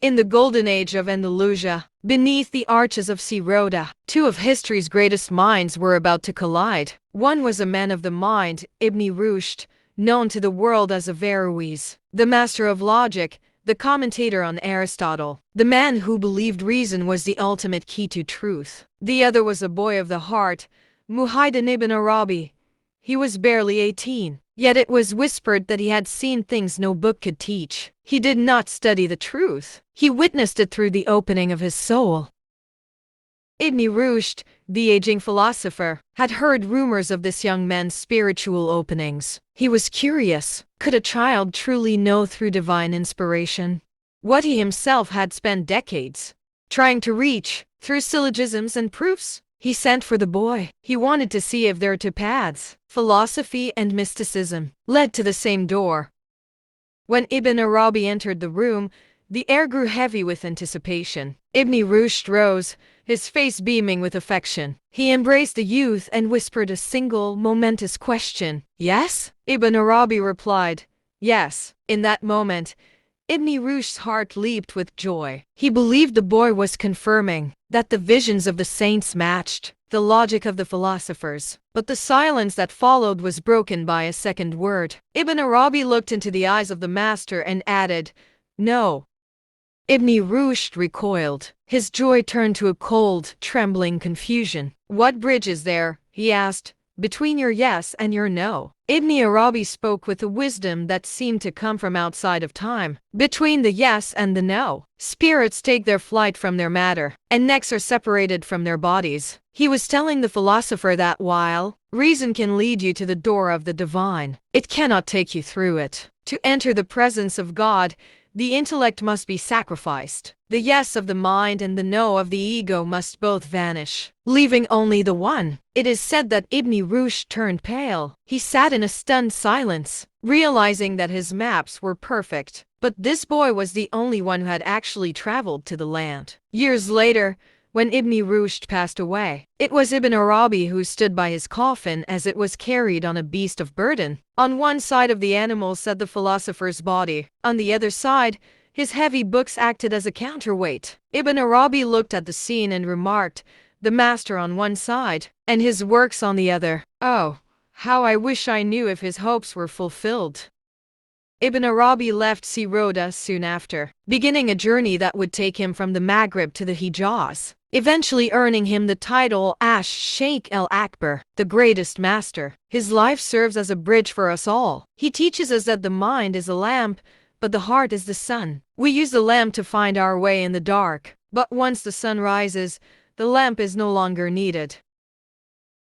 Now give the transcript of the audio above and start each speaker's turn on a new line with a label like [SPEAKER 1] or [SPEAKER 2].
[SPEAKER 1] In the golden age of Andalusia, beneath the arches of Sirota, two of history's greatest minds were about to collide. One was a man of the mind, Ibn Rushd, known to the world as Averroes, the master of logic, the commentator on Aristotle, the man who believed reason was the ultimate key to truth. The other was a boy of the heart, Muhyiddin ibn Arabi. He was barely 18. Yet it was whispered that he had seen things no book could teach. He did not study the truth. He witnessed it through the opening of his soul. Ibn Rushd, the aging philosopher, had heard rumors of this young man's spiritual openings. He was curious. Could a child truly know through divine inspiration what he himself had spent decades trying to reach through syllogisms and proofs? He sent for the boy. He wanted to see if their two paths, philosophy and mysticism, led to the same door. When Ibn Arabi entered the room, the air grew heavy with anticipation. Ibn Rushd rose, his face beaming with affection. He embraced the youth and whispered a single, momentous question. "Yes?" Ibn Arabi replied, "Yes." In that moment, Ibn Rushd's heart leaped with joy. He believed the boy was confirming that the visions of the saints matched the logic of the philosophers. But the silence that followed was broken by a second word. Ibn Arabi looked into the eyes of the master and added, "No." Ibn Rushd recoiled. His joy turned to a cold, trembling confusion. "What bridge is there," he asked, "between your yes and your no?" Ibn Arabi spoke with a wisdom that seemed to come from outside of time. "Between the yes and the no, spirits take their flight from their matter, and necks are separated from their bodies." He was telling the philosopher that while reason can lead you to the door of the divine, it cannot take you through it. To enter the presence of God, the intellect must be sacrificed. The yes of the mind and the no of the ego must both vanish, leaving only the one. It is said that Ibn Rushd turned pale. He sat in a stunned silence, realizing that his maps were perfect. But this boy was the only one who had actually traveled to the land. Years later, when Ibn Rushd passed away, it was Ibn Arabi who stood by his coffin as it was carried on a beast of burden. On one side of the animal sat the philosopher's body. On the other side, his heavy books acted as a counterweight. Ibn Arabi looked at the scene and remarked, "The master on one side, and his works on the other. Oh, how I wish I knew if his hopes were fulfilled." Ibn Arabi left Sirota soon after, beginning a journey that would take him from the Maghreb to the Hijaz, eventually earning him the title Sheikh al-Akbar, the greatest master. His life serves as a bridge for us all. He teaches us that the mind is a lamp, but the heart is the sun. We use the lamp to find our way in the dark, but once the sun rises, the lamp is no longer needed.